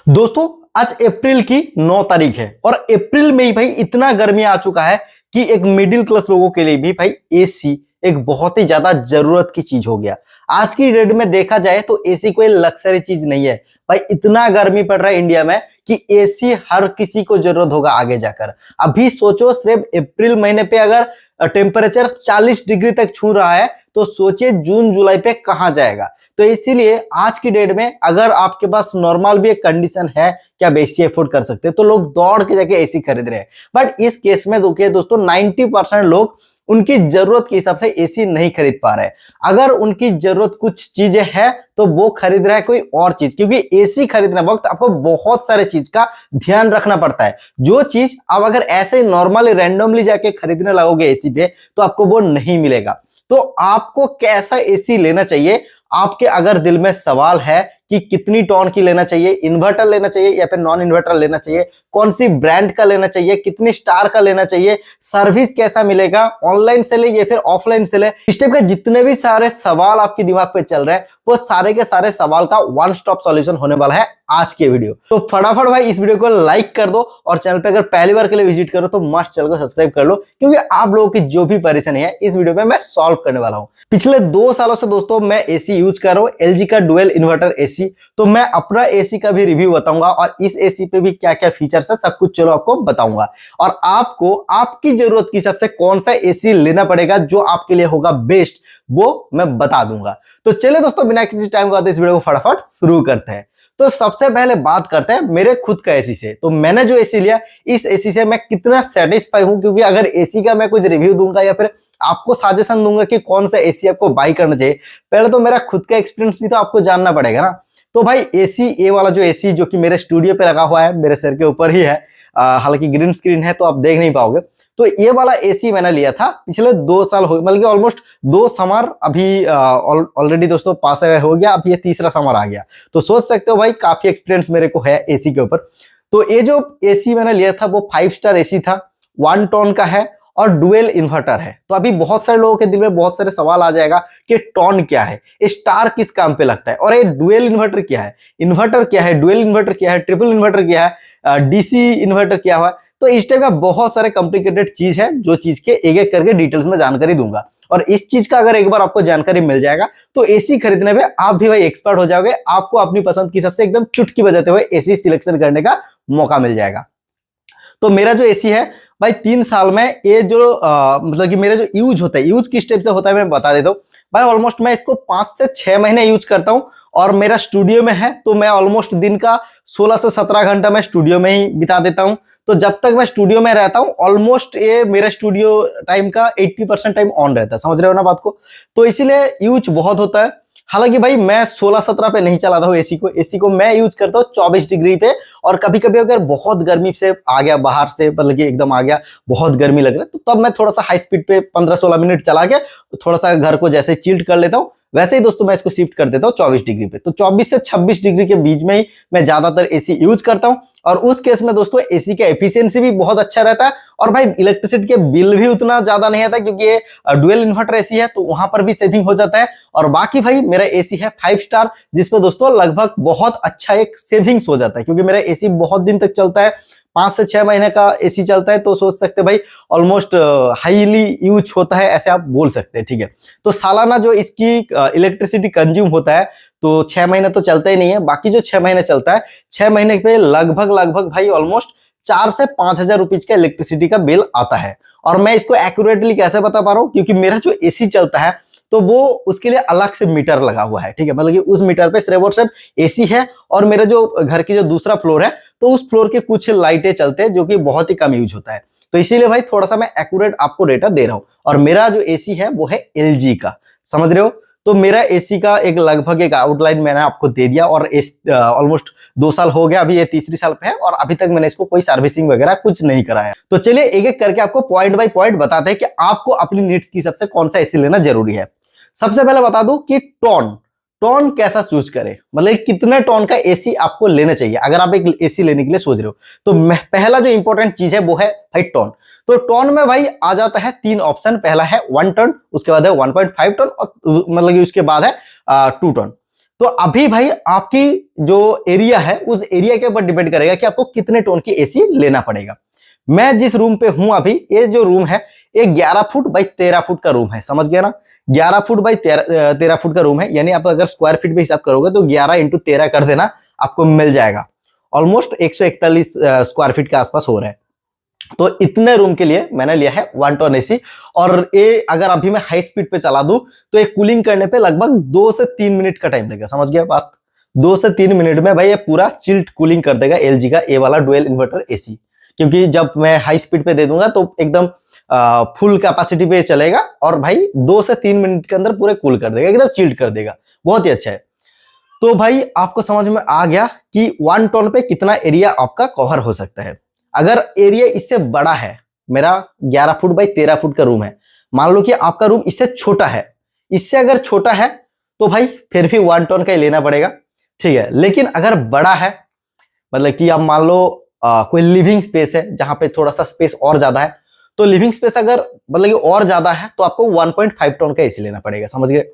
दोस्तों आज अप्रैल की 9 तारीख है और अप्रैल में ही भाई इतना गर्मी आ चुका है कि एक मिडिल क्लास लोगों के लिए भी भाई एसी एक बहुत ही ज्यादा जरूरत की चीज हो गया। आज की डेट में देखा जाए तो एसी कोई लक्जरी चीज नहीं है भाई। इतना गर्मी पड़ रहा है इंडिया में कि एसी हर किसी को जरूरत होगा आगे जाकर। अभी सोचो सिर्फ अप्रैल महीने पे अगर टेम्परेचर 40 डिग्री तक छू रहा है तो सोचिए जून जुलाई पे कहां जाएगा। तो इसीलिए आज की डेट में अगर आपके पास नॉर्मल भी एक कंडीशन है कि आप एसी अफोर्ड कर सकते हैं तो लोग दौड़ के जाके एसी खरीद रहे हैं। बट इस केस में देखिए दोस्तों 90% लोग उनकी जरूरत के हिसाब से एसी नहीं खरीद पा रहे। अगर उनकी जरूरत कुछ चीजें है तो वो खरीद रहा है कोई और चीज, क्योंकि एसी खरीदने वक्त आपको बहुत सारे चीज का ध्यान रखना पड़ता है। जो चीज आप अगर ऐसे नॉर्मली रैंडमली जाके खरीदने लगोगे एसी पे तो आपको वो नहीं मिलेगा। तो आपको कैसा एसी लेना चाहिए, आपके अगर दिल में सवाल है कि कितनी टॉन की लेना चाहिए, इन्वर्टर लेना चाहिए या फिर नॉन इन्वर्टर लेना चाहिए, कौन सी ब्रांड का लेना चाहिए, कितनी स्टार का लेना चाहिए, सर्विस कैसा मिलेगा, ऑनलाइन से ले या फिर ऑफलाइन से ले, इस टाइप के जितने भी सारे सवाल आपके दिमाग पे चल रहे हैं वो सारे के सारे सवाल का वन स्टॉप सॉल्यूशन होने वाला है आज के वीडियो। तो फटाफट भाई इस वीडियो को लाइक कर दो और चैनल पे अगर पहली बार के लिए विजिट करो तो मस्ट चैनल को सब्सक्राइब कर लो, क्योंकि आप लोगों की जो भी परेशानी है इस वीडियो में मैं सॉल्व करने वाला हूं। पिछले 2 सालों से दोस्तों मैं एसी यूज कर रहा हूं, एलजी का डुअल इन्वर्टर एसी। तो मैं अपना एसी का भी रिव्यू बताऊंगा और इस एसी पे भी क्या क्या फीचर्स है सब कुछ चलो आपको बताऊंगा, और आपको आपकी जरूरत के हिसाब से कौन सा एसी लेना पड़ेगा जो आपके लिए होगा बेस्ट वो मैं बता दूंगा। तो चलिए दोस्तों बिना किसी टाइम का इस वीडियो को फटाफट शुरू करते हैं। तो सबसे पहले बात करते हैं मेरे खुद का एसी से। तो मैंने जो एसी लिया इस एसी से मैं कितना सेटिस्फाई हूं, क्योंकि अगर एसी का मैं कुछ रिव्यू दूंगा या फिर आपको सजेशन दूंगा कि कौन सा एसी आपको बाई करना चाहिए, पहले तो मेरा खुद का एक्सपीरियंस भी तो आपको जानना पड़ेगा ना। तो भाई एसी, ये वाला जो एसी जो कि मेरे स्टूडियो पे लगा हुआ है, मेरे सर के ऊपर ही है, हालांकि ग्रीन स्क्रीन है तो आप देख नहीं पाओगे। तो ये वाला एसी मैंने लिया था पिछले 2 साल हो, मतलब ऑलमोस्ट 2 समर अभी ऑलरेडी दोस्तों पास हो गया, अब ये तीसरा समर आ गया। तो सोच सकते हो भाई काफी एक्सपीरियंस मेरे को है एसी के ऊपर। तो ये जो एसी मैंने लिया था वो 5 स्टार एसी था, 1 टन का है और डुअल इन्वर्टर है। तो अभी बहुत सारे लोगों के दिल में बहुत सारे सवाल आ जाएगा कि टॉन क्या है, स्टार किस काम पे लगता है, और ये डुअल इन्वर्टर क्या है, इन्वर्टर क्या है, डुअल इन्वर्टर क्या है, ट्रिपल इन्वर्टर क्या है, डीसी इन्वर्टर क्या हुआ है। तो इस टाइप का बहुत सारे कॉम्प्लिकेटेड चीज है जो चीज के एक एक करके डिटेल्स में जानकारी दूंगा। और इस चीज का अगर एक बार आपको जानकारी मिल जाएगा तो एसी खरीदने में आप भी भाई एक्सपर्ट हो जाओगे। आपको अपनी पसंद की सबसे एकदम चुटकी बजाते हुए एसी सिलेक्शन करने का मौका मिल जाएगा। तो मेरा जो एसी है भाई 3 साल में ये जो मतलब कि मेरा जो यूज होता है, यूज किस टाइप से होता है मैं बता देता हूँ भाई। ऑलमोस्ट मैं इसको 5 से 6 महीने यूज करता हूँ और मेरा स्टूडियो में है तो मैं ऑलमोस्ट दिन का 16 से 17 घंटा मैं स्टूडियो में ही बिता देता हूँ। तो जब तक मैं स्टूडियो में रहता हूँ ऑलमोस्ट ये मेरा स्टूडियो टाइम का 80% टाइम ऑन रहता है, समझ रहे हो ना बात को। तो इसीलिए यूज बहुत होता है। हालांकि भाई मैं 16-17 पे नहीं चलाता हूँ एसी को मैं यूज करता हूँ 24 डिग्री पे। और कभी कभी अगर बहुत गर्मी से आ गया बाहर से, मतलब कि एकदम आ गया बहुत गर्मी लग रहा है, तो तब मैं थोड़ा सा हाई स्पीड पे 15-16 मिनट चला के थोड़ा सा घर को जैसे चिल्ड कर लेता हूँ, वैसे ही दोस्तों मैं इसको शिफ्ट कर देता हूँ 24 डिग्री पे। तो 24 से 26 डिग्री के बीच में ही मैं ज्यादातर एसी यूज करता हूँ। और उस केस में दोस्तों एसी का एफिशिएंसी भी बहुत अच्छा रहता है और भाई इलेक्ट्रिसिटी के बिल भी उतना ज्यादा नहीं आता, क्योंकि ये डुअल इन्वर्टर एसी है तो वहां पर भी सेविंग हो जाता है। और बाकी भाई मेरा एसी है 5 स्टार, जिसपे दोस्तों लगभग बहुत अच्छा एक सेविंग्स हो जाता है, क्योंकि मेरा एसी बहुत दिन तक चलता है, 5 से 6 महीने का एसी चलता है। तो सोच सकते हैं भाई ऑलमोस्ट हाईली यूज होता है, ऐसे आप बोल सकते हैं, ठीक है। तो सालाना जो इसकी इलेक्ट्रिसिटी कंज्यूम होता है तो 6 महीने तो चलता ही नहीं है, बाकी जो 6 महीने चलता है 6 महीने पे लगभग भाई ऑलमोस्ट 4 से 5 हजार रुपीज का इलेक्ट्रिसिटी का बिल आता है। और मैं इसको एक्यूरेटली कैसे बता पा रहा हूँ, क्योंकि मेरा जो एसी चलता है तो वो उसके लिए अलग से मीटर लगा हुआ है, ठीक है। मतलब कि उस मीटर पे सिर्फ और सिर्फ एसी है और मेरा जो घर की जो दूसरा फ्लोर है तो उस फ्लोर के कुछ लाइटें चलते हैं जो कि बहुत ही कम यूज होता है। तो इसीलिए भाई थोड़ा सा मैं एक्यूरेट आपको डेटा दे रहा हूं। और मेरा जो एसी है वो है एलजी का, समझ रहे हो। तो मेरा एसी का एक लगभग एक आउटलाइन मैंने आपको दे दिया और ऑलमोस्ट 2 साल हो गया, अभी ये तीसरी साल पे है और अभी तक मैंने इसको कोई सर्विसिंग वगैरह कुछ नहीं कराया। तो चलिए एक एक करके आपको पॉइंट बाय पॉइंट बताते हैं कि आपको अपनी नीड्स की हिसाब से कौन सा एसी लेना जरूरी है। सबसे पहले बता दूं कि टोन कैसा चूज करें, मतलब कितने टोन का एसी आपको लेना चाहिए अगर आप एक एसी लेने के लिए सोच रहे हो। तो पहला जो इंपॉर्टेंट चीज है वो है भाई टोन। तो टोन में भाई आ जाता है 3 ऑप्शन, पहला है 1 टन, उसके बाद है 1.5 टन और मतलब कि उसके बाद है 2 टन। तो अभी भाई आपकी जो एरिया है उस एरिया के ऊपर डिपेंड करेगा कि आपको कितने टोन की एसी लेना पड़ेगा। मैं जिस रूम पे हूं अभी, ये जो रूम है ये 11 फुट बाई 13 फुट का रूम है, समझ गया ना। 11 फुट बाई 13 फुट का रूम है, यानी आप अगर स्क्वायर फीट में हिसाब करोगे तो 11 इंटू 13 कर देना, आपको मिल जाएगा ऑलमोस्ट 141 स्क्वायर फीट के आसपास हो रहा है। तो इतने रूम के लिए मैंने लिया है 1 टन एसी। और ये अगर अभी मैं हाई स्पीड पे चला दूं तो ये कूलिंग करने पे लगभग 2 से 3 मिनट का टाइम लगेगा, समझ गया बात। 2 से 3 मिनट में भाई ये पूरा चिल्ड कूलिंग कर देगा एलजी का ए वाला डुअल इन्वर्टर एसी। क्योंकि जब मैं हाई स्पीड पे दे दूंगा तो एकदम फुल कैपेसिटी पे चलेगा और भाई 2 से 3 मिनट के अंदर पूरे कूल कर देगा, एकदम चिल्ड कर देगा, बहुत ही अच्छा है। तो भाई आपको समझ में आ गया कि 1 टन पे कितना एरिया आपका कवर हो सकता है। अगर एरिया इससे बड़ा है, मेरा 11 फुट बाई 13 फुट का रूम है, मान लो कि आपका रूम इससे छोटा है, इससे अगर छोटा है तो भाई फिर भी 1 टन का ही लेना पड़ेगा, ठीक है। लेकिन अगर बड़ा है, मतलब कि आप मान लो कोई लिविंग स्पेस है जहां पे थोड़ा सा स्पेस और ज्यादा है, तो लिविंग स्पेस अगर मतलब कि और ज्यादा है तो आपको 1.5 टन का एसी लेना पड़ेगा, समझ गए।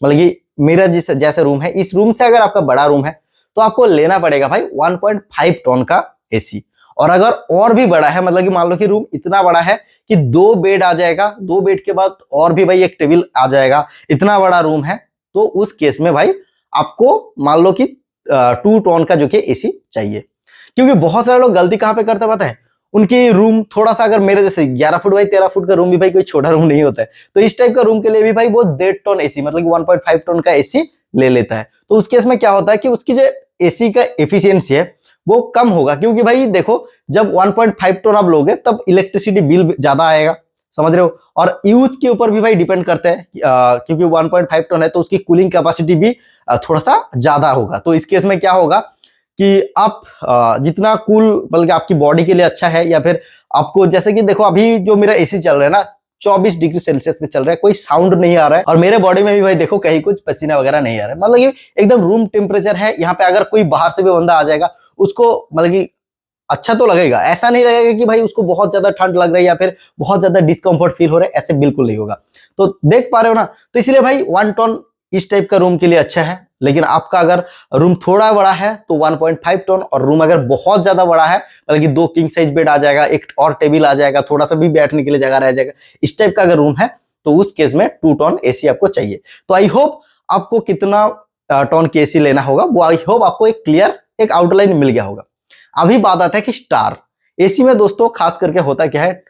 मतलब कि मेरा जिस जैसे रूम है, इस रूम से अगर आपका बड़ा रूम है तो आपको लेना पड़ेगा भाई 1.5 टन का एसी। और अगर और भी बड़ा है, मतलब कि मान लो कि रूम इतना बड़ा है कि 2 बेड आ जाएगा, 2 बेड के बाद और भी भाई एक टेबल आ जाएगा, इतना बड़ा रूम है, तो उस केस में भाई आपको मान लो कि 2 टन का जो कि एसी चाहिए। क्योंकि बहुत सारे लोग गलती कहां पे करते पता है, उनकी रूम थोड़ा सा, अगर मेरे जैसे 11 फुट बाई 13 फुट का रूम भी भाई कोई छोटा रूम नहीं होता है, तो इस टाइप का रूम के लिए भी भाई वो 1.5 टन एसी, मतलब कि 1.5 टन का एसी ले लेता है। तो उस केस में क्या होता है कि उसकी जो एसी का एफिशिएंसी है वो कम होगा। क्योंकि भाई देखो, जब 1.5 टन आप लोगे तब इलेक्ट्रिसिटी बिल ज्यादा आएगा, समझ रहे हो। और यूज के ऊपर भी भाई डिपेंड करते हैं, क्योंकि 1.5 टन है तो उसकी कूलिंग कैपेसिटी भी थोड़ा सा ज्यादा होगा। तो इस केस में क्या होगा कि आप जितना कूल बल्कि आपकी बॉडी के लिए अच्छा है, या फिर आपको, जैसे कि देखो अभी जो मेरा एसी चल रहा है ना 24 डिग्री सेल्सियस पे चल रहा है, कोई साउंड नहीं आ रहा है, और मेरे बॉडी में भी भाई देखो कहीं कुछ पसीना वगैरह नहीं आ रहा है, मतलब ये एकदम रूम टेम्परेचर है। यहाँ पे अगर कोई बाहर से भी बंदा आ जाएगा उसको मतलब कि अच्छा तो लगेगा, ऐसा नहीं लगेगा कि भाई उसको बहुत ज्यादा ठंड लग रही है या फिर बहुत ज्यादा डिस्कम्फर्ट फील हो रहा है, ऐसे बिल्कुल नहीं होगा। तो देख पा रहे हो ना, तो इसलिए भाई 1 टन इस टाइप का रूम के लिए अच्छा है। लेकिन आपका अगर रूम थोड़ा बड़ा है तो 1.5 टन, और रूम अगर बहुत ज्यादा बड़ा है, मतलब कि 2 किंग साइज बेड आ जाएगा, एक और टेबल आ जाएगा, थोड़ा सा भी बैठने के लिए जगह रह जाएगा, इस टाइप का अगर रूम है तो उस केस में 2 टन एसी आपको चाहिए। तो आई होप आपको कितना टन की एसी लेना होगा वो आई होप आपको एक क्लियर एक आउटलाइन मिल गया होगा। अभी बात आता है कि स्टार एसी में दोस्तों खास करके होता क्या है,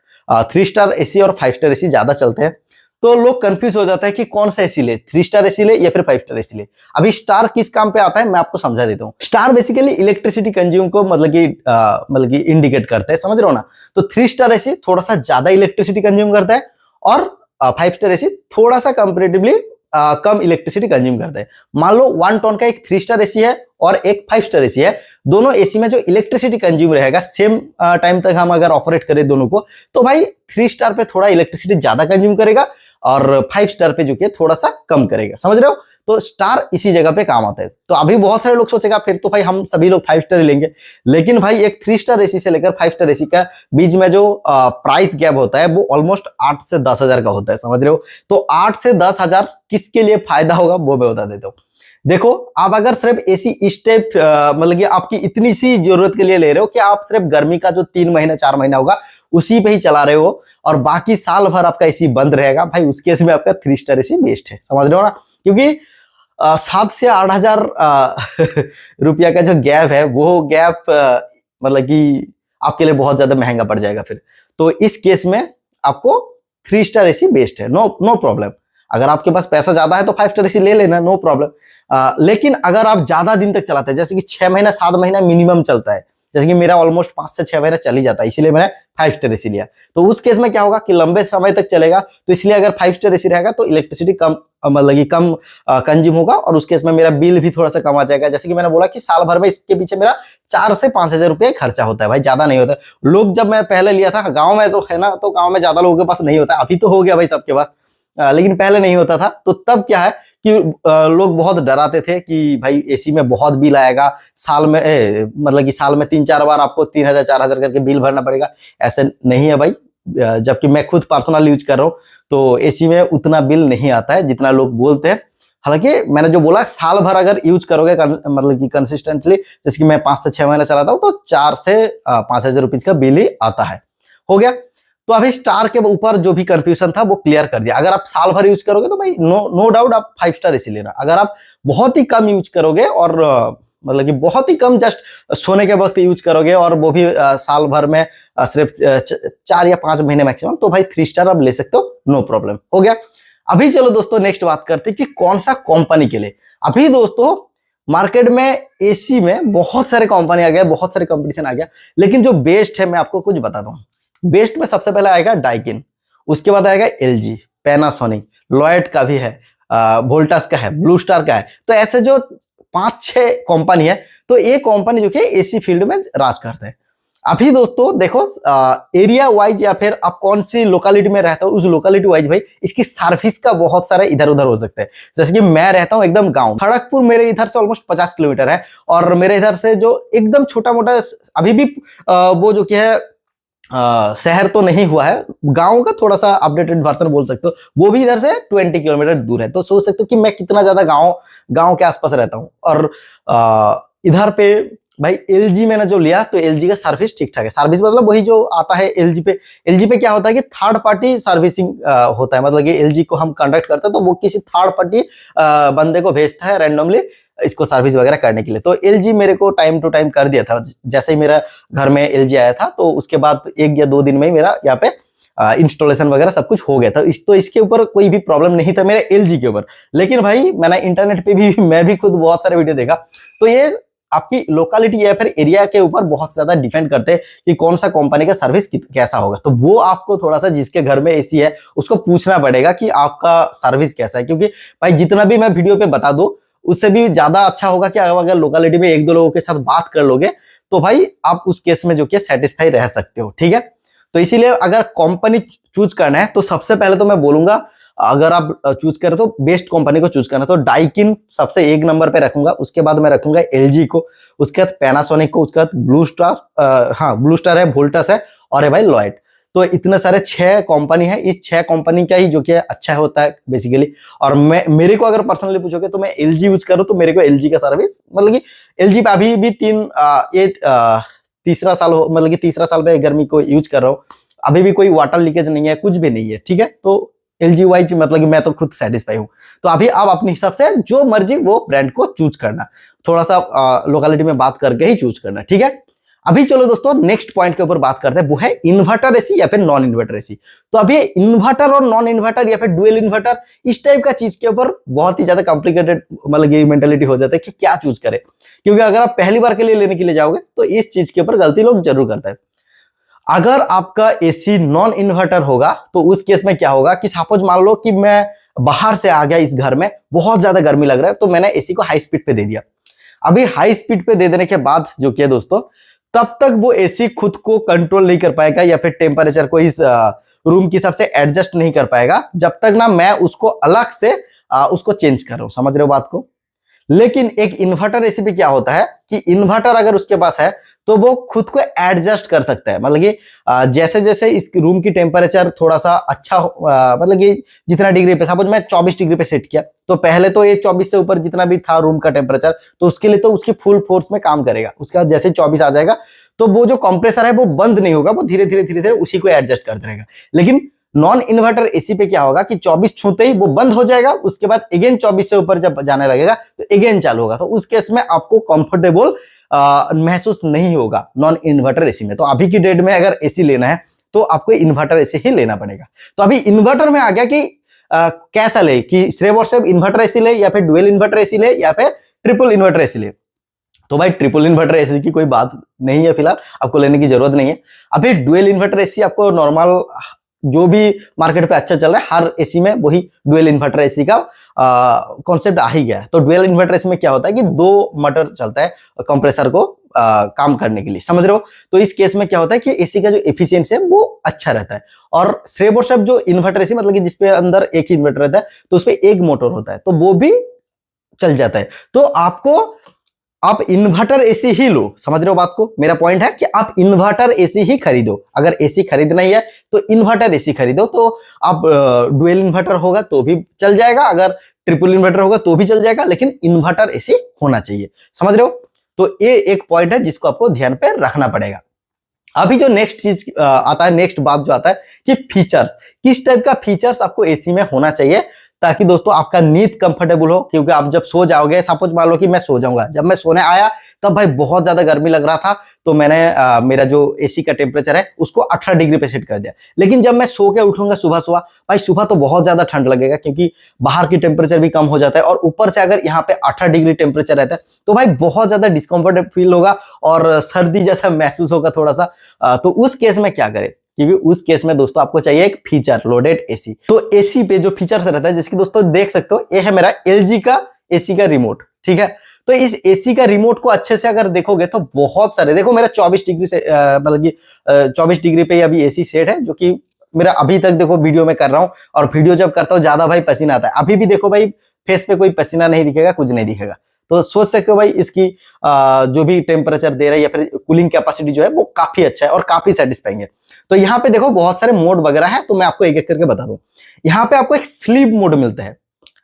3 स्टार एसी और 5 स्टार एसी ज्यादा चलते हैं। तो लोग कंफ्यूज हो जाता है कि कौन सा एसी ले, 3 स्टार एसी ले या फिर 5 स्टार एसी ले। अभी स्टार किस काम पे आता है मैं आपको समझा देता हूँ। स्टार बेसिकली इलेक्ट्रिसिटी कंज्यूम को मतलब कि इंडिकेट करता है, समझ रहे हो ना। तो 3 स्टार एसी थोड़ा सा ज्यादा इलेक्ट्रिसिटी कंज्यूम करता है, और 5 स्टार एसी थोड़ा सा कंपेरेटिवली कम इलेक्ट्रिसिटी कंज्यूम करता है। मान लो 1 टन का एक 3 स्टार एसी है और एक 5 स्टार एसी है, दोनों एसी में जो इलेक्ट्रिसिटी कंज्यूम रहेगा सेम टाइम तक हम अगर ऑपरेट करें दोनों को, तो भाई 3 स्टार पे थोड़ा इलेक्ट्रिसिटी ज्यादा कंज्यूम करेगा और 5 स्टार पे जो कि थोड़ा सा कम करेगा, समझ रहे हो। तो स्टार इसी जगह पे काम आता है। तो अभी बहुत सारे लोग सोचेगा फिर तो भाई हम सभी लोग 5 स्टार ही लेंगे, लेकिन भाई एक 3 स्टार एसी से लेकर 5 स्टार एसी का बीच में जो प्राइस गैप होता है वो ऑलमोस्ट 8 से 10 हजार का होता है, समझ रहे हो। तो 8 से 10 हजार किसके लिए फायदा होगा वो मैं बता देता हूँ। देखो, आप अगर सिर्फ एसी इस टाइप मतलब कि आपकी इतनी सी जरूरत के लिए ले रहे हो कि आप सिर्फ गर्मी का जो 3 महीना 4 महीना होगा उसी पे ही चला रहे हो और बाकी साल भर आपका एसी बंद रहेगा, भाई उस केस में आपका 3 स्टार एसी बेस्ट है, समझ रहे हो ना। क्योंकि 7 से 8 हजार रुपया का जो गैप है वो गैप मतलब कि आपके लिए बहुत ज्यादा महंगा पड़ जाएगा फिर। तो इस केस में आपको 3 स्टार एसी बेस्ट है, नो प्रॉब्लम। अगर आपके पास पैसा ज्यादा है तो 5 स्टार एसी ले लेना, नो प्रॉब्लम। लेकिन अगर आप ज्यादा दिन तक चलाते हैं, जैसे कि 6 महीना 7 महीना मिनिमम चलता है, जैसे कि मेरा ऑलमोस्ट 5 से 6 महीना चल ही जाता है, इसीलिए मैंने 5 स्टार एसी लिया। तो उस केस में क्या होगा कि लंबे समय तक चलेगा, तो इसलिए अगर 5 स्टार एसी रहेगा तो इलेक्ट्रिसिटी कम मतलब कि कम कंज्यूम होगा, और उस केस में मेरा बिल भी थोड़ा सा कम आ जाएगा। जैसे कि मैंने बोला कि साल भर में इसके पीछे मेरा 4 से 5 हजार रुपये खर्चा होता है, भाई ज्यादा नहीं होता। लोग जब मैं पहले लिया था गाँव में तो है ना, तो गाँव में ज्यादा लोगों के पास नहीं होता, अभी तो हो गया भाई सबके पास, लेकिन पहले नहीं होता था। तो तब क्या है कि लोग बहुत डराते थे कि भाई एसी में बहुत बिल आएगा, साल में मतलब कि साल में 3-4 बार आपको 3000 4000 करके बिल भरना पड़ेगा। ऐसे नहीं है भाई, जबकि मैं खुद पर्सनल यूज कर रहा हूँ तो एसी में उतना बिल नहीं आता है जितना लोग बोलते हैं। हालांकि मैंने जो बोला साल भर अगर यूज करोगे मतलब कि कंसिस्टेंटली, जैसे कि मैं 5 से 6 महीने चलाता हूं तो 4 से 5,000 रुपीज का बिल ही आता है। हो गया। तो अभी स्टार के ऊपर जो भी कंफ्यूजन था वो क्लियर कर दिया। अगर आप साल भर यूज करोगे तो भाई नो डाउट आप 5 स्टार एसी लेना। अगर आप बहुत ही कम यूज करोगे और मतलब कि बहुत ही कम जस्ट सोने के वक्त यूज करोगे और वो भी साल भर में सिर्फ 4 या 5 महीने मैक्सिमम, तो भाई 3 स्टार आप ले सकते हो, नो प्रॉब्लम। हो गया। अभी चलो दोस्तों नेक्स्ट बात करते हैं कि कौन सा कंपनी के लिए। अभी दोस्तों मार्केट में एसी में बहुत सारे कंपनी आ गया, बहुत सारे कंपटीशन आ गया, लेकिन जो बेस्ट है मैं आपको कुछ बताता हूं। बेस्ट में सबसे पहले आएगा डाइकिन, उसके बाद आएगा एलजी, पैनासोनिक, लॉयड का भी है, वोल्टास का है, ब्लू स्टार का है। तो ऐसे जो 5-6 कंपनी है, तो ये कंपनी जो कि एसी फील्ड में राज करते हैं। अभी दोस्तों देखो एरिया वाइज या फिर आप कौन सी लोकेलिटी में रहते हो उस लोकेलिटी वाइज भाई इसकी सर्विस का बहुत सारे इधर उधर हो सकते हैं। जैसे कि मैं रहता हूं एकदम गांव, खड़गपुर मेरे इधर से ऑलमोस्ट 50 किलोमीटर है, और मेरे इधर से जो एकदम छोटा मोटा अभी भी वो जो कि है शहर तो नहीं हुआ है, गांव का थोड़ा सा अपडेटेड वर्जन बोल सकते हो, वो भी इधर से 20 किलोमीटर दूर है। तो सोच सकते हो कि मैं कितना ज्यादा गांव के आसपास रहता हूं। और इधर पे भाई एलजी मैंने जो लिया तो एलजी का सर्विस ठीक ठाक है। सर्विस मतलब वही जो आता है एलजी पे। एलजी पे क्या होता है कि थर्ड पार्टी सर्विसिंग होता है, मतलब कि एलजी को हम कंडक्ट करते हैं तो वो किसी थर्ड पार्टी बंदे को भेजता है रैंडमली इसको सर्विस वगैरह करने के लिए। तो एलजी मेरे को टाइम टू टाइम कर दिया था। जैसे ही मेरा घर में एलजी आया था तो उसके बाद 1 या 2 दिन में ही मेरा यहाँ पे इंस्टॉलेशन वगैरह सब कुछ हो गया था। तो इसके ऊपर कोई भी प्रॉब्लम नहीं था मेरे एलजी के ऊपर। लेकिन भाई मैंने इंटरनेट पे भी मैं भी खुद बहुत सारे वीडियो देखा, तो ये आपकी लोकेलिटी या फिर एरिया के ऊपर बहुत ज्यादा डिपेंड करते हैं कि कौन सा कंपनी का सर्विस कैसा होगा। तो वो आपको थोड़ा सा जिसके घर में एसी है उसको पूछना पड़ेगा कि आपका सर्विस कैसा है, क्योंकि भाई जितना भी मैं वीडियो पे बता दूं उससे भी ज्यादा अच्छा होगा कि अगर लोकेलिटी में 1-2 लोगों के साथ बात कर लोगे तो भाई आप उस केस में जो कि सेटिस्फाई रह सकते हो। ठीक है। तो इसीलिए अगर कंपनी चूज करना है तो सबसे पहले तो मैं बोलूंगा अगर आप चूज करें तो बेस्ट कंपनी को चूज करना। तो डाइकिन सबसे 1 नंबर पे रखूंगा, उसके बाद मैं रखूंगा एलजी को, उसके बाद पैनासोनिक को, उसके बाद ब्लू स्टार, हाँ ब्लू स्टार है, वोल्टास है, और है भाई लॉयड। तो इतने सारे 6 कंपनी है, इस 6 कंपनी का ही जो कि अच्छा होता है बेसिकली। और मेरे को अगर पर्सनली पूछोगे तो मैं एलजी यूज करूँ तो मेरे को एलजी का सर्विस मतलब कि एलजी पे अभी भी तीसरा साल हो, मतलब कि तीसरा साल में गर्मी को यूज कर रहा हूँ, अभी भी कोई वाटर लीकेज नहीं है, कुछ भी नहीं है। ठीक है। तो एलजी वाइज मतलब कि मैं तो खुद सेटिस्फाई हूं। तो अभी आप अपने हिसाब से जो मर्जी वो ब्रांड को चूज करना, थोड़ा सा लोकेलिटी में बात करके ही चूज करना। ठीक है। अभी चलो दोस्तों नेक्स्ट पॉइंट के ऊपर बात करते हैं, वो है इन्वर्टर एसी या फिर नॉन इन्वर्टर एसी। तो अभी इन्वर्टर और नॉन इन्वर्टर या फिर डुअल इन्वर्टर इस टाइप का चीज के ऊपर बहुत ही ज्यादा कॉम्प्लिकेटेड मतलब ये मेंटेलिटी हो जाता है कि क्या चूज करें, क्योंकि अगर आप पहली बार के लिए लेने के लिए जाओगे तो इस चीज के ऊपर गलती लोग जरूर करते हैं। अगर आपका एसी नॉन इन्वर्टर होगा तो उस केस में क्या होगा कि सपोज मान लो कि मैं बाहर से आ गया, इस घर में बहुत ज्यादा गर्मी लग रहा है तो मैंने एसी को हाई स्पीड पे दे दिया। अभी हाई स्पीड पे दे देने के बाद जो किया दोस्तों, तब तक वो एसी खुद को कंट्रोल नहीं कर पाएगा या फिर टेम्परेचर को इस रूम के हिसाब से एडजस्ट नहीं कर पाएगा जब तक ना मैं उसको अलग से उसको चेंज कर रहा हूं। समझ रहे हो बात को। लेकिन एक इन्वर्टर एसी पे क्या होता है कि इन्वर्टर अगर उसके पास है तो वो खुद को एडजस्ट कर सकता है, मतलब कि जैसे जैसे इस रूम की टेम्परेचर थोड़ा सा अच्छा मतलब कि जितना डिग्री पे, सपोज मैं 24 डिग्री पे सेट किया तो पहले तो ये 24 से ऊपर जितना भी था रूम का टेम्परेचर तो उसके लिए तो उसकी फुल फोर्स में काम करेगा। उसके बाद जैसे 24 आ जाएगा तो वो जो कंप्रेसर है वो बंद नहीं होगा, वो धीरे धीरे उसी को एडजस्ट करते रहेगा। लेकिन नॉन इन्वर्टर एसी पे क्या होगा कि 24 छूते ही वो बंद हो जाएगा, उसके बाद अगेन 24 से ऊपर जब जाने लगेगा तो अगेन चालू होगा। तो उस केस में आपको कंफर्टेबल महसूस नहीं होगा नॉन इन्वर्टर एसी में। तो अभी की डेट में अगर एसी लेना है तो आपको इन्वर्टर एसी ही लेना पड़ेगा। तो अभी इन्वर्टर में आ गया कि कैसा ले, कि सिर्फ और सिर्फ इन्वर्टर एसी ले या फिर डुअल इन्वर्टर एसी ले या फिर ट्रिपल इन्वर्टर एसी ले। तो भाई ट्रिपल इन्वर्टर एसी की कोई बात नहीं है, फिलहाल आपको लेने की जरूरत नहीं है। अभी डुअल इन्वर्टर एसी आपको नॉर्मल जो भी मार्केट पे अच्छा चल रहा है हर एसी में वही डुअल इन्वर्टर एसी का कॉन्सेप्ट आ ही गया है। तो डुअल इन्वर्टर एसी में क्या होता है कि 2 मोटर चलता है कंप्रेसर को काम करने के लिए, समझ रहे हो। तो इस केस में क्या होता है कि एसी का जो एफिशिएंसी है वो अच्छा रहता है। और सिर्फ और सिर्फ जो इन्वर्टर एसी मतलब कि जिसपे अंदर एक ही इन्वर्टर रहता है तो उसपे एक मोटर होता है तो वो भी चल जाता है। तो आपको आप इन्वर्टर एसी ही लो। समझ रहे हो बात को? मेरा पॉइंट है कि आप इन्वर्टर एसी ही खरीदो। अगर एसी खरीदना ही है तो इन्वर्टर एसी खरीदो। तो आप डुअल इन्वर्टर होगा तो भी चल जाएगा, अगर ट्रिपल इन्वर्टर होगा तो भी चल जाएगा, लेकिन इन्वर्टर एसी होना चाहिए। समझ रहे हो? तो ये एक पॉइंट है जिसको आपको ध्यान पे रखना पड़ेगा। अभी जो नेक्स्ट चीज आता है, नेक्स्ट बात जो आता है कि फीचर्स, किस टाइप का फीचर्स आपको एसी में होना चाहिए ताकि दोस्तों आपका नींद कंफर्टेबल हो। क्योंकि आप जब सो जाओगे, सपोज मान लो कि मैं सो जाऊंगा, जब मैं सोने आया तब भाई बहुत ज्यादा गर्मी लग रहा था, तो मैंने मेरा जो एसी का टेम्परेचर है उसको 18 डिग्री पे सेट कर दिया। लेकिन जब मैं सो के उठूंगा सुबह सुबह, भाई सुबह तो बहुत ज्यादा ठंड लगेगा क्योंकि बाहर की टेम्परेचर भी कम हो जाता है, और ऊपर से अगर यहाँ पे 18 डिग्री टेम्परेचर रहता है तो भाई बहुत ज्यादा डिस्कम्फर्ट फील होगा और सर्दी जैसा महसूस होगा थोड़ा सा। तो उस केस में क्या करें? क्योंकि उस केस में दोस्तों आपको चाहिए एक फीचर लोडेड एसी। तो एसी पे जो फीचर्स रहता है, जिसकी दोस्तों देख सकते हो, ये है मेरा एलजी का एसी का रिमोट। ठीक है, तो इस एसी का रिमोट को अच्छे से अगर देखोगे तो बहुत सारे, देखो मेरा 24 डिग्री से मतलब कि 24 डिग्री पे अभी एसी सेट है, जो कि मेरा अभी तक देखो वीडियो में कर रहा हूं, और वीडियो जब करता हूं ज्यादा भाई पसीना आता है। अभी भी देखो भाई फेस पे कोई पसीना नहीं दिखेगा, कुछ नहीं दिखेगा। तो सोच सकते हो भाई इसकी जो भी टेम्परेचर दे रहा है या फिर कूलिंग कैपेसिटी जो है वो काफी अच्छा है और काफी सेटिस्फाइंग है। तो यहाँ पे देखो बहुत सारे मोड वगैरह है, तो मैं आपको एक एक करके बता दूं। यहाँ पे आपको एक स्लीप मोड मिलता है।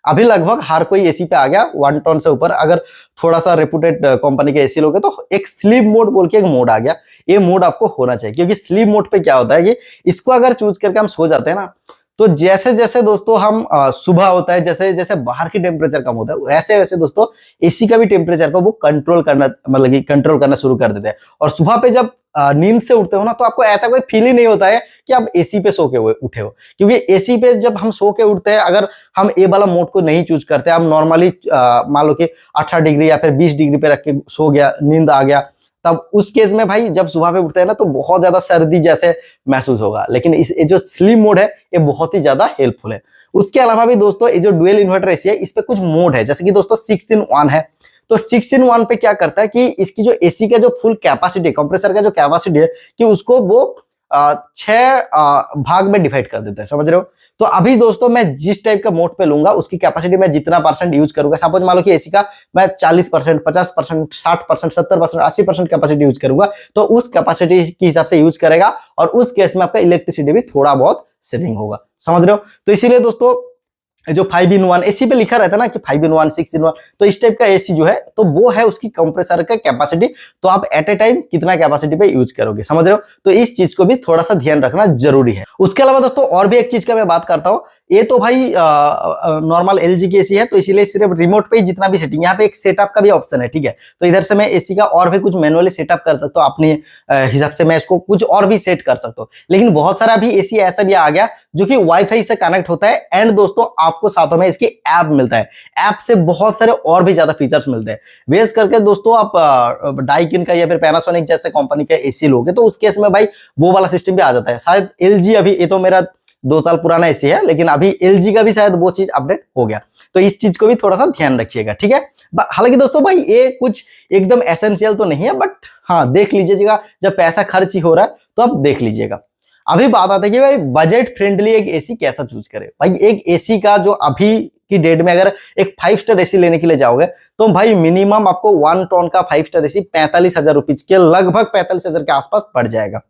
अभी लगभग हर कोई एसी पे आ गया 1 टन से ऊपर, अगर थोड़ा सा रेपुटेड कंपनी के एसी लोगे तो एक स्लीप मोड बोल के एक मोड आ गया। ये मोड आपको होना चाहिए, क्योंकि स्लीप मोड पे क्या होता है कि इसको अगर चूज करके हम सो जाते हैं ना, तो जैसे जैसे दोस्तों हम सुबह होता है, जैसे जैसे बाहर की टेम्परेचर कम होता है, वैसे वैसे दोस्तों एसी का भी टेम्परेचर को वो कंट्रोल करना, मतलब कि कंट्रोल करना शुरू कर देते हैं। और सुबह पे जब नींद से उठते हो ना, तो आपको ऐसा कोई फील ही नहीं होता है कि आप एसी पे सो के उठे हो। क्योंकि एसी पे जब हम सो के उठते हैं, अगर हम ए वाला मोड को नहीं चूज करते, हम नॉर्मली मान लो कि 18 डिग्री या फिर 20 डिग्री पे रख के सो गया, नींद आ गया, तब उस केस में भाई जब सुबह पे उठते हैं ना तो बहुत ज्यादा सर्दी जैसे महसूस होगा। लेकिन इस जो स्लीप मोड है ये बहुत ही ज्यादा हेल्पफुल है। उसके अलावा भी दोस्तों ये जो डुअल इन्वर्टर एसी है, इस पे कुछ मोड है, जैसे कि दोस्तों 6 in 1 है। तो 6 in 1 पे क्या करता है कि इसकी जो एसी का जो फुल कैपेसिटी, कंप्रेसर का जो कैपेसिटी है, कि उसको वो 6 भाग में डिवाइड कर देता है। समझ रहे हो? तो अभी दोस्तों मैं जिस टाइप का मोड पे लूंगा, उसकी कैपेसिटी में जितना परसेंट यूज करूंगा, सपोज मान लो कि एसी का मैं 40%, 50%, 60%, 70%, 80% कैपेसिटी यूज करूंगा, तो उस कैपेसिटी के हिसाब से यूज करेगा, और उस केस में आपका इलेक्ट्रिसिटी भी थोड़ा बहुत सेविंग होगा। समझ रहे हो? तो इसीलिए दोस्तों जो 5 in 1 एसी पे लिखा रहता है ना कि 5 in 1, 6 in 1, तो इस टाइप का एसी जो है तो वो है उसकी कंप्रेसर का कैपेसिटी। तो आप एट ए टाइम कितना कैपेसिटी पे यूज करोगे, समझ रहे हो? तो इस चीज को भी थोड़ा सा ध्यान रखना जरूरी है। उसके अलावा दोस्तों और भी एक चीज का मैं बात करता हूँ। ये तो भाई नॉर्मल एलजी की एसी है, तो इसीलिए सिर्फ रिमोट पे ही जितना भी सेटिंग, यहाँ पे एक सेटअप का भी ऑप्शन है। ठीक है, तो इधर से मैं एसी का और भी कुछ मैनुअली सेटअप कर सकता हूँ, अपने हिसाब से मैं इसको कुछ और भी सेट कर सकता हूँ। लेकिन बहुत सारा भी एसी ऐसा भी आ गया जो कि वाईफाई से कनेक्ट होता है, एंड दोस्तों आपको साथों में इसकी ऐप मिलता है। ऐप से बहुत सारे और भी ज्यादा फीचर्स मिलते हैं। बेस करके दोस्तों आप डाइकिन का या फिर पैनासोनिक जैसे कंपनी का एसी लोगे, तो उस केस में भाई वो वाला सिस्टम भी आ जाता है। शायद एलजी, अभी ये तो मेरा 2 साल पुराना एसी है, लेकिन अभी एलजी का भी शायद वो चीज अपडेट हो गया। तो इस चीज को भी थोड़ा सा ध्यान रखिएगा। ठीक है, हालांकि दोस्तों भाई ये कुछ एकदम एसेंशियल तो नहीं है, बट हाँ देख लीजिएगा, जब पैसा खर्च ही हो रहा है तो आप देख लीजिएगा। अभी बात आती है कि भाई बजट फ्रेंडली एक एसी कैसा चूज करें। भाई एक एसी का जो अभी की डेट में अगर एक 5 स्टार एसी लेने के लिए जाओगे, तो भाई मिनिमम आपको 1 टन का 5 स्टार एसी 45,000 रुपीज के लगभग 45,000 के आसपास पड़ जाएगा।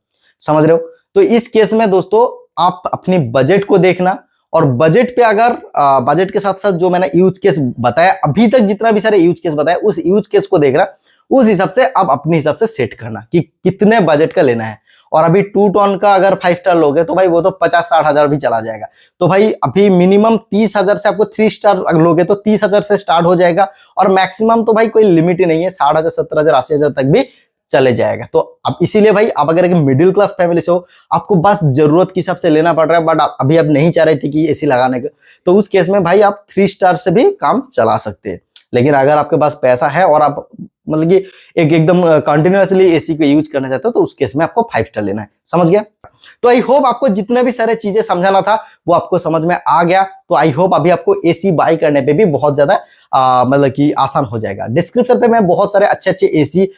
समझ रहे हो? तो इस केस में दोस्तों आप अपनी बजट को देखना, और बजट पे अगर बजट के साथ साथ जो मैंने यूज केस बताया, अभी तक जितना भी सारे यूज केस बताया, उस यूज केस को देखना, उस हिसाब से आप अपने हिसाब से सेट करना कि कितने बजट का लेना है। और अभी 2 टन का अगर 5 स्टार लोगे तो भाई वो तो 50-60 हजार भी चला जाएगा। तो भाई अभी मिनिमम 30,000 से आपको 3 स्टार लोगे तो 30,000 से स्टार्ट हो जाएगा, और मैक्सिमम तो भाई कोई लिमिट ही नहीं है, 60,000, 70,000, 80,000 तक भी चले जाएगा। तो अब इसीलिए भाई आप अगर एक मिडिल क्लास फैमिली से हो, आपको बस जरूरत के हिसाब से लेना पड़ रहा है, बट अभी आप नहीं चाह रहे थे कि एसी लगाने का, तो उस केस में भाई आप 3 स्टार से भी काम चला सकते हैं। लेकिन अगर आपके पास पैसा है और आप मतलब कि एक एकदम कंटिन्यूअसली एसी को यूज करना चाहते हो, तो उस केस में आपको 5 स्टार लेना है। समझ गया? तो आई होप आपको जितने भी सारे चीजें समझाना था वो आपको समझ में आ गया। तो आई होप अभी आपको एसी बाय करने पे भी बहुत ज्यादा मतलब कि आसान हो जाएगा। डिस्क्रिप्शन पे मैं बहुत सारे अच्छे अच्छे एसी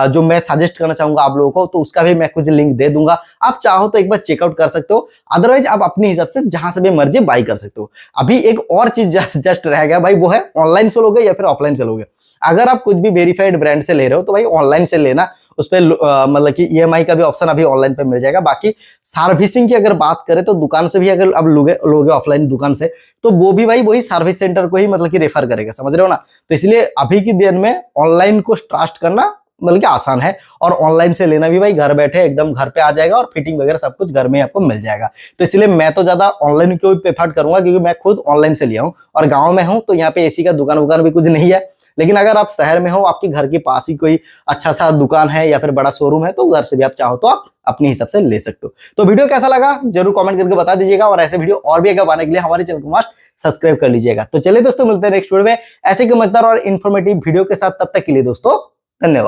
जो मैं सजेस्ट करना चाहूंगा आप लोगों को, तो उसका भी मैं कुछ लिंक दे दूंगा। आप चाहो तो एक बार चेकआउट कर सकते हो, अदरवाइज आप अपने हिसाब से जहां से भी मर्जी बाय कर सकते हो। अभी एक और चीज जस्ट रह गया भाई, वो है ऑनलाइन से लोगे या फिर ऑफलाइन से लोगे। अगर आप कुछ भी वेरीफाइड ब्रांड से ले रहे हो तो भाई ऑनलाइन से लेना, उस पर मतलब कि ईएमआई का भी ऑप्शन अभी ऑनलाइन पे मिल जाएगा। बाकी सर्विसिंग की अगर बात करें तो दुकान से भी अगर अब लोगे ऑफलाइन दुकान से, तो वो भी भाई वही सर्विस सेंटर को ही मतलब कि रेफर करेगा, समझ रहे हो ना। तो इसलिए अभी की दिन में ऑनलाइन को ट्रस्ट करना मतलब कि आसान है, और ऑनलाइन से लेना भी भाई घर बैठे एकदम घर पे आ जाएगा, और फिटिंग वगैरह सब कुछ घर में आपको मिल जाएगा। तो इसलिए मैं तो ज्यादा ऑनलाइन को ही प्रेफर करूंगा, क्योंकि मैं खुद ऑनलाइन से लिया हूं और गांव में हूं, तो यहाँ पे एसी का दुकान वुकान भी कुछ नहीं है। लेकिन अगर आप शहर में हो, आपके घर के पास ही कोई अच्छा सा दुकान है या फिर बड़ा शोरूम है, तो उधर से भी आप चाहो तो आप अपने हिसाब से ले सकते हो। तो वीडियो कैसा लगा जरूर कमेंट करके बता दीजिएगा, और ऐसे वीडियो और भी अगर पाने के लिए हमारे चैनल को मस्ट सब्सक्राइब कर लीजिएगा। तो चलिए दोस्तों, मिलते हैं नेक्स्ट वीडियो में ऐसे के मजेदार और इन्फॉर्मेटिव वीडियो के साथ। तब तक के लिए दोस्तों धन्यवाद।